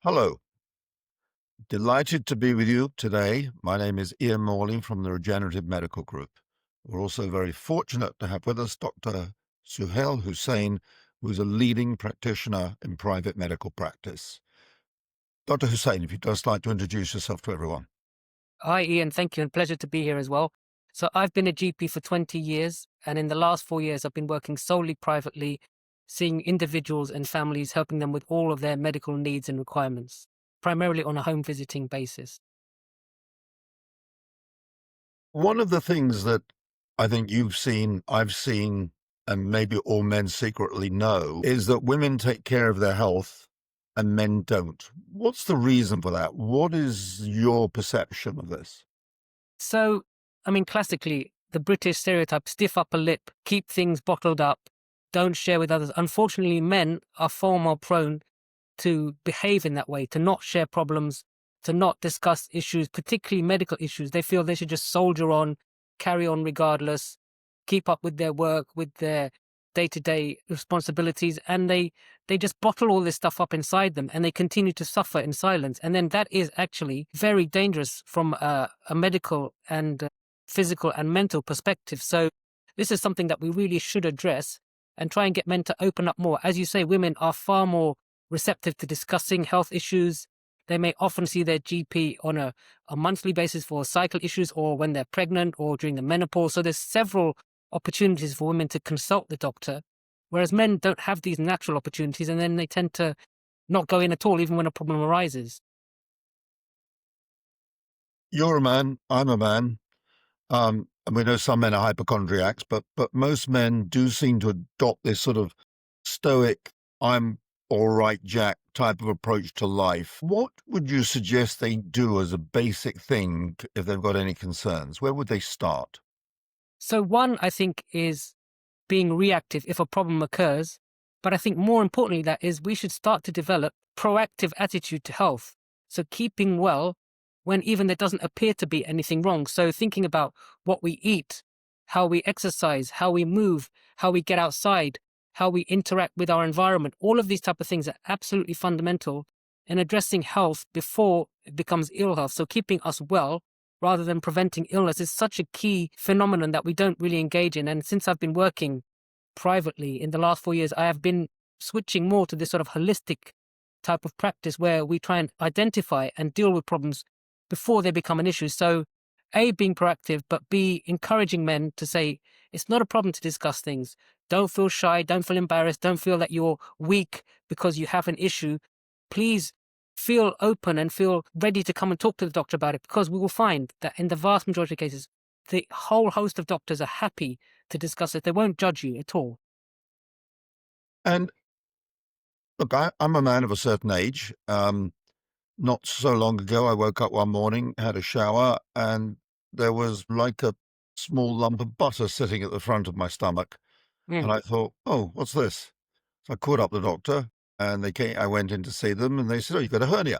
Hello, delighted to be with you today. My name is Ian Morley from the Regenerative Medical Group. We're also very fortunate to have with us Dr. Suhail Hussain, who's a leading practitioner in private medical practice. Dr. Hussain, if you'd just like to introduce yourself to everyone. Hi, Ian. Thank you, and pleasure to be here as well. So, I've been a GP for 20 years, and in the last 4 years, I've been working solely privately, seeing individuals and families, helping them with all of their medical needs and requirements, primarily on a home visiting basis. One of the things that I think you've seen, I've seen, and maybe all men secretly know is that women take care of their health and men don't. What's the reason for that? What is your perception of this? So, classically, the British stereotype stiff upper lip, keep things bottled up, don't share with others. Unfortunately, men are far more prone to behave in that way, to not share problems, to not discuss issues, particularly medical issues. They feel they should just soldier on, carry on regardless, keep up with their work, with their day-to-day responsibilities, and they just bottle all this stuff up inside them, and they continue to suffer in silence. And then that is actually very dangerous from a medical and physical and mental perspective. So this is something that we really should address and try and get men to open up more. As you say, women are far more receptive to discussing health issues. They may often see their GP on a monthly basis for cycle issues or when they're pregnant or during the menopause. So there's several opportunities for women to consult the doctor, whereas men don't have these natural opportunities, and then they tend to not go in at all, even when a problem arises. You're a man, I'm a man. And we know some men are hypochondriacs, but most men do seem to adopt this sort of stoic, I'm all right, Jack type of approach to life. What would you suggest they do as a basic thing if they've got any concerns? Where would they start? So one, I think, is being reactive if a problem occurs. But I think more importantly, that is we should start to develop proactive attitude to health. So keeping well when even there doesn't appear to be anything wrong. So thinking about what we eat, how we exercise, how we move, how we get outside, how we interact with our environment. All of these type of things are absolutely fundamental in addressing health before it becomes ill health. So keeping us well rather than preventing illness is such a key phenomenon that we don't really engage in. And since I've been working privately in the last 4 years, I have been switching more to this sort of holistic type of practice where we try and identify and deal with problems before they become an issue. So, A, being proactive, but B, encouraging men to say, it's not a problem to discuss things. Don't feel shy. Don't feel embarrassed. Don't feel that you're weak because you have an issue. Please feel open and feel ready to come and talk to the doctor about it, because we will find that in the vast majority of cases, the whole host of doctors are happy to discuss it. They won't judge you at all. And look, I'm a man of a certain age. Not so long ago, I woke up one morning, had a shower, and there was like a small lump of butter sitting at the front of my stomach. Mm. And I thought, oh, what's this? So I called up the doctor, and they came. I went in to see them, and they said, "Oh, you've got a hernia."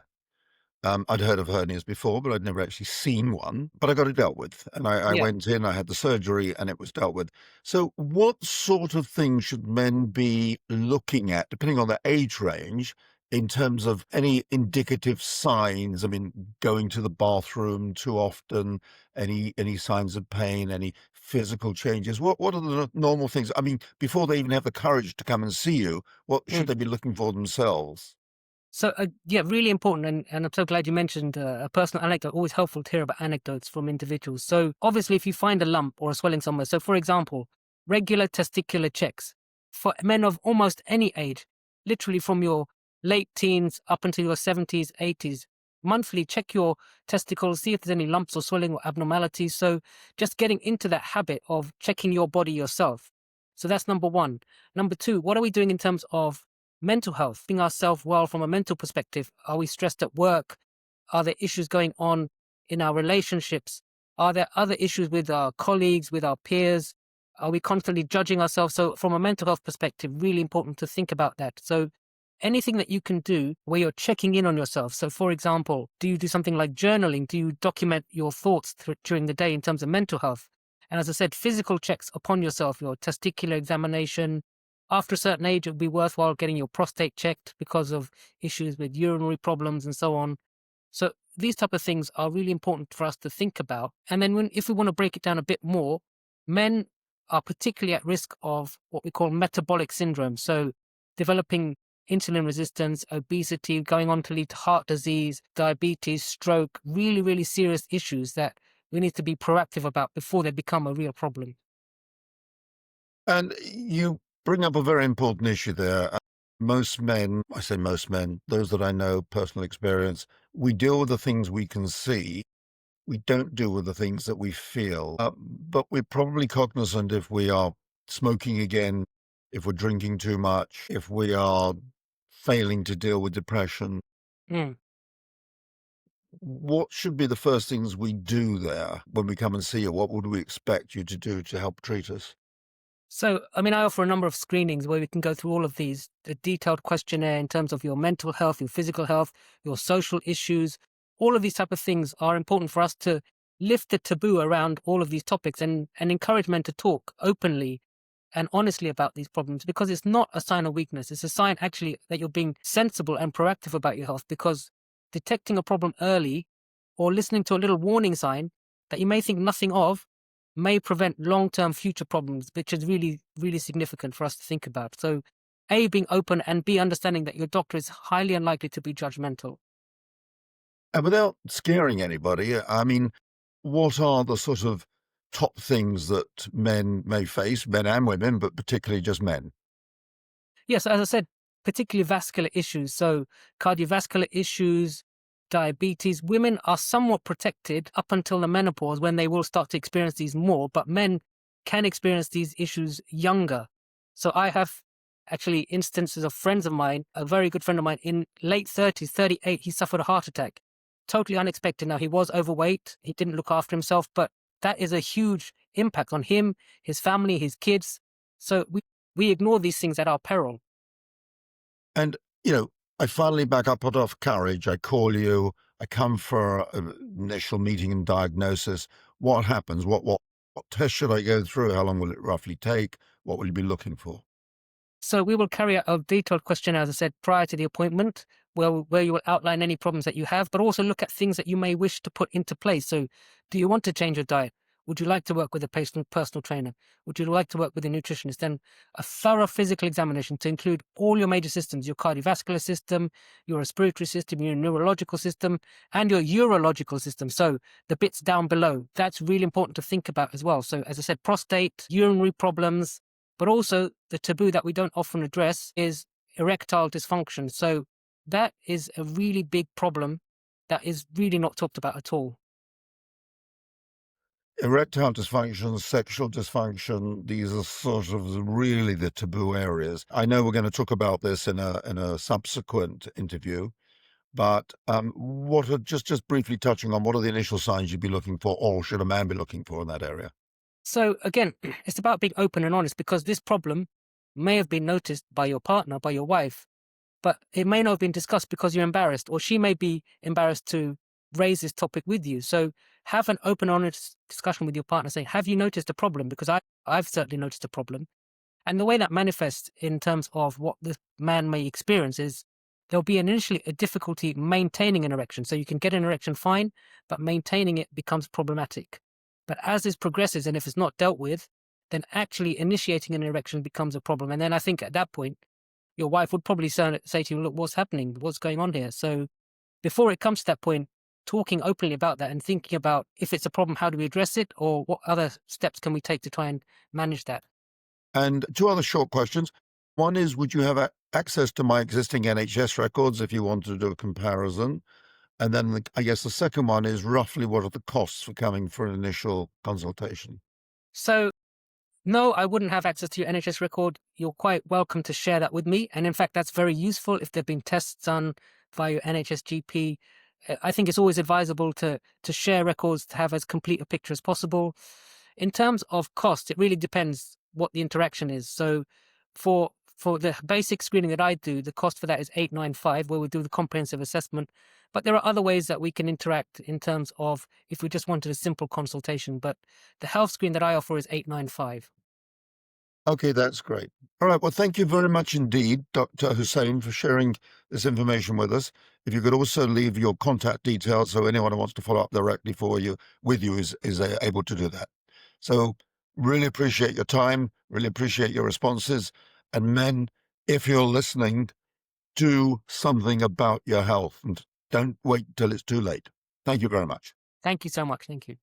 I'd heard of hernias before, but I'd never actually seen one. But I got it dealt with, and I Yeah. went in. I had the surgery, and it was dealt with. So, what sort of things should men be looking at, depending on their age range, in terms of any indicative signs? I mean, going to the bathroom too often, any signs of pain, any physical changes. What are the normal things? I mean, before they even have the courage to come and see you, what should Mm. they be looking for themselves? So, yeah, really important. And I'm so glad you mentioned a personal anecdote. Always helpful to hear about anecdotes from individuals. So, obviously, if you find a lump or a swelling somewhere, so for example, regular testicular checks for men of almost any age, literally from your late teens up until your 70s, 80s, monthly, check your testicles, see if there's any lumps or swelling or abnormalities. So, just getting into that habit of checking your body yourself. So, that's number one. Number two, what are we doing in terms of mental health, being ourselves well from a mental perspective? Are we stressed at work? Are there issues going on in our relationships? Are there other issues with our colleagues, with our peers? Are we constantly judging ourselves? So, from a mental health perspective, really important to think about that. So, anything that you can do where you're checking in on yourself. So, for example, do you do something like journaling? Do you document your thoughts during the day in terms of mental health? And as I said, physical checks upon yourself, your testicular examination, after a certain age, it would be worthwhile getting your prostate checked because of issues with urinary problems and so on. So these type of things are really important for us to think about. And then if we want to break it down a bit more, men are particularly at risk of what we call metabolic syndrome. So developing insulin resistance, obesity, going on to lead to heart disease, diabetes, stroke, really, really serious issues that we need to be proactive about before they become a real problem. And you bring up a very important issue there. Most men, I say most men, those that I know, personal experience, we deal with the things we can see. We don't deal with the things that we feel. But we're probably cognizant if we are smoking again, if we're drinking too much, if we are failing to deal with depression. Mm. What should be the first things we do there when we come and see you? What would we expect you to do to help treat us? So, I mean, I offer a number of screenings where we can go through all of these, a detailed questionnaire in terms of your mental health, your physical health, your social issues. All of these type of things are important for us to lift the taboo around all of these topics and encourage men to talk openly and honestly about these problems because it's not a sign of weakness. It's a sign actually that you're being sensible and proactive about your health because detecting a problem early or listening to a little warning sign that you may think nothing of may prevent long-term future problems, which is really, really significant for us to think about. So, A, being open, and B, understanding that your doctor is highly unlikely to be judgmental. And without scaring anybody, I mean, what are the sort of top things that men may face, men and women, but particularly just men? Yes, as I said, particularly vascular issues. So, cardiovascular issues, diabetes. Women are somewhat protected up until the menopause when they will start to experience these more, but men can experience these issues younger. So, I have actually instances of friends of mine, a very good friend of mine in late 30s, 38, he suffered a heart attack. Totally unexpected. Now, he was overweight, he didn't look after himself, but that is a huge impact on him, his family, his kids. So, we ignore these things at our peril. And, I finally back up, put off courage. I call you. I come for an initial meeting and diagnosis. What happens? What test should I go through? How long will it roughly take? What will you be looking for? So we will carry out a detailed questionnaire, as I said, prior to the appointment, where you will outline any problems that you have, but also look at things that you may wish to put into place. So do you want to change your diet? Would you like to work with a personal trainer? Would you like to work with a nutritionist? Then a thorough physical examination to include all your major systems, your cardiovascular system, your respiratory system, your neurological system, and your urological system. So the bits down below, that's really important to think about as well. So as I said, prostate, urinary problems, but also the taboo that we don't often address is erectile dysfunction. So that is a really big problem that is really not talked about at all. Erectile dysfunction, sexual dysfunction, these are sort of really the taboo areas. I know we're going to talk about this in a subsequent interview, but what are just briefly touching on what are the initial signs you'd be looking for, or should a man be looking for in that area? So again, it's about being open and honest because this problem may have been noticed by your partner, by your wife, but it may not have been discussed because you're embarrassed, or she may be embarrassed to raise this topic with you. So have an open, honest discussion with your partner saying, have you noticed a problem? Because I've certainly noticed a problem. And the way that manifests in terms of what the man may experience is there'll be initially a difficulty maintaining an erection. So you can get an erection fine, but maintaining it becomes problematic. But as this progresses, and if it's not dealt with, then actually initiating an erection becomes a problem. And then I think at that point, your wife would probably say to you, look, what's happening? What's going on here? So before it comes to that point, talking openly about that and thinking about if it's a problem, how do we address it? Or what other steps can we take to try and manage that? And two other short questions. One is, would you have access to my existing NHS records if you wanted to do a comparison? And then I guess the second one is roughly what are the costs for coming for an initial consultation? So no, I wouldn't have access to your NHS record. You're quite welcome to share that with me. And in fact, that's very useful if there have been tests done via your NHS GP. I think it's always advisable to share records to have as complete a picture as possible. In terms of cost, it really depends what the interaction is. So for the basic screening that I do, the cost for that is 895, where we do the comprehensive assessment. But there are other ways that we can interact in terms of if we just wanted a simple consultation. But the health screen that I offer is 895. Okay, that's great. All right. Well, thank you very much indeed, Dr. Hussain, for sharing this information with us. If you could also leave your contact details so anyone who wants to follow up directly with you is able to do that. So really appreciate your time, really appreciate your responses. And men, if you're listening, do something about your health and don't wait till it's too late. Thank you very much. Thank you so much. Thank you.